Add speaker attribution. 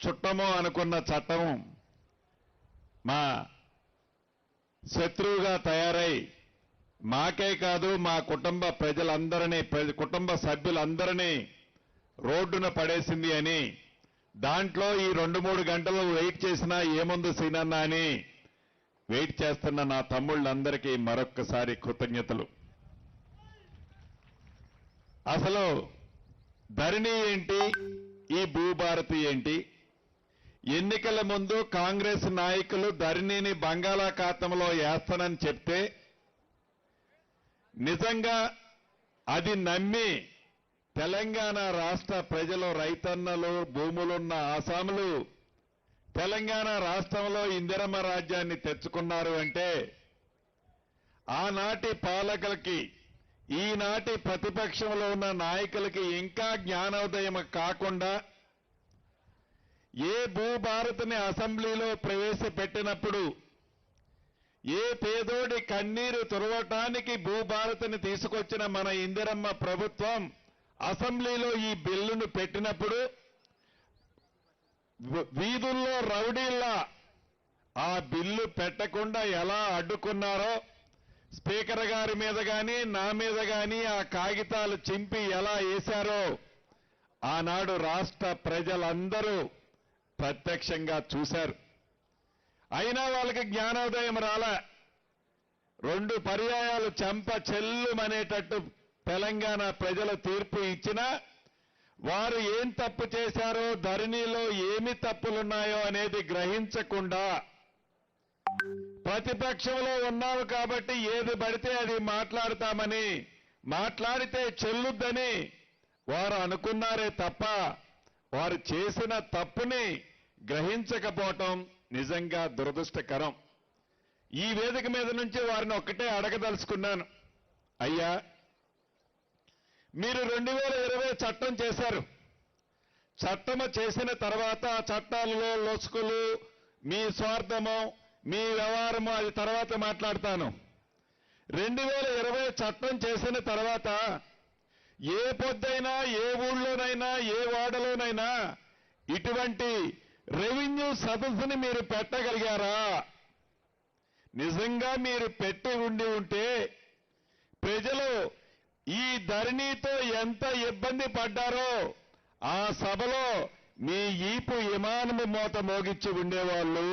Speaker 1: చుట్టమో అనుకున్న చట్టం మా శత్రువుగా తయారై మాకే కాదు మా కుటుంబ ప్రజలందరినీ కుటుంబ సభ్యులందరినీ రోడ్డున పడేసింది అని దాంట్లో ఈ 2-3 గంటలు వెయిట్ చేసినా ఏముంది సీనన్న అని వెయిట్ చేస్తున్న నా తమ్ముళ్ళందరికీ మరొక్కసారి కృతజ్ఞతలు. అసలు ధరణి ఏంటి, ఈ భూభారతి ఏంటి? ఎన్నికల ముందు కాంగ్రెస్ నాయకులు ధరణిని బంగాళాఖాతంలో వేస్తానని చెప్తే నిజంగా అది నమ్మి తెలంగాణ రాష్ట్ర ప్రజలు, రైతన్నలు, భూములున్న ఆసాములు తెలంగాణ రాష్ట్రంలో ఇందిరమ్మ రాజ్యాన్ని తెచ్చుకున్నారు అంటే ఆనాటి పాలకులకి, ఈనాటి ప్రతిపక్షంలో ఉన్న నాయకులకి ఇంకా జ్ఞానోదయం కాకుండా ఏ భూభారతిని అసెంబ్లీలో ప్రవేశపెట్టినప్పుడు ఏ పేదోడి కన్నీరు తుడవటానికి భూభారతిని తీసుకొచ్చిన మన ఇందిరమ్మ ప్రభుత్వం అసెంబ్లీలో ఈ బిల్లును పెట్టినప్పుడు వీధుల్లో రౌడీల్లా ఆ బిల్లు పెట్టకుండా ఎలా అడ్డుకున్నారో, స్పీకర్ గారి మీద కానీ నా మీద కానీ ఆ కాగితాలు చింపి ఎలా వేశారో ఆనాడు రాష్ట్ర ప్రజలందరూ ప్రత్యక్షంగా చూశారు. అయినా వాళ్ళకి జ్ఞానోదయం రాలే. 2 పర్యాయాలు చెంప చెల్లుమనేటట్టు తెలంగాణ ప్రజలు తీర్పు ఇచ్చినా వారు ఏం తప్పు చేశారో, ధరణిలో ఏమి తప్పులున్నాయో అనేది గ్రహించకుండా ప్రతిపక్షంలో ఉన్నావు కాబట్టి ఏది పడితే అది మాట్లాడతామని, మాట్లాడితే చెల్లుద్దని వారు అనుకున్నారే తప్ప వారు చేసిన తప్పుని గ్రహించకపోవటం నిజంగా దురదృష్టకరం. ఈ వేదిక మీద నుంచి వారిని ఒక్కటే అడగదలుచుకున్నాను. అయ్యా, మీరు 2020 చట్టం చేశారు. చట్టము చేసిన తర్వాత చట్టాలలో లొసుకులు, మీ స్వార్థము, మీ వ్యవహారము అది తర్వాత మాట్లాడతాను. 2020 చట్టం చేసిన తర్వాత ఏ పొద్దైనా, ఏ ఊళ్ళోనైనా, ఏ వాడలోనైనా ఇటువంటి రెవెన్యూ సదస్సుని మీరు పెట్టగలిగారా? నిజంగా మీరు పెట్టి ఉంటే ప్రజలు ఈ ధరణితో ఎంత ఇబ్బంది పడ్డారో ఆ సభలో మీ ఈపు విమానము మోత మోగించి ఉండేవాళ్ళు.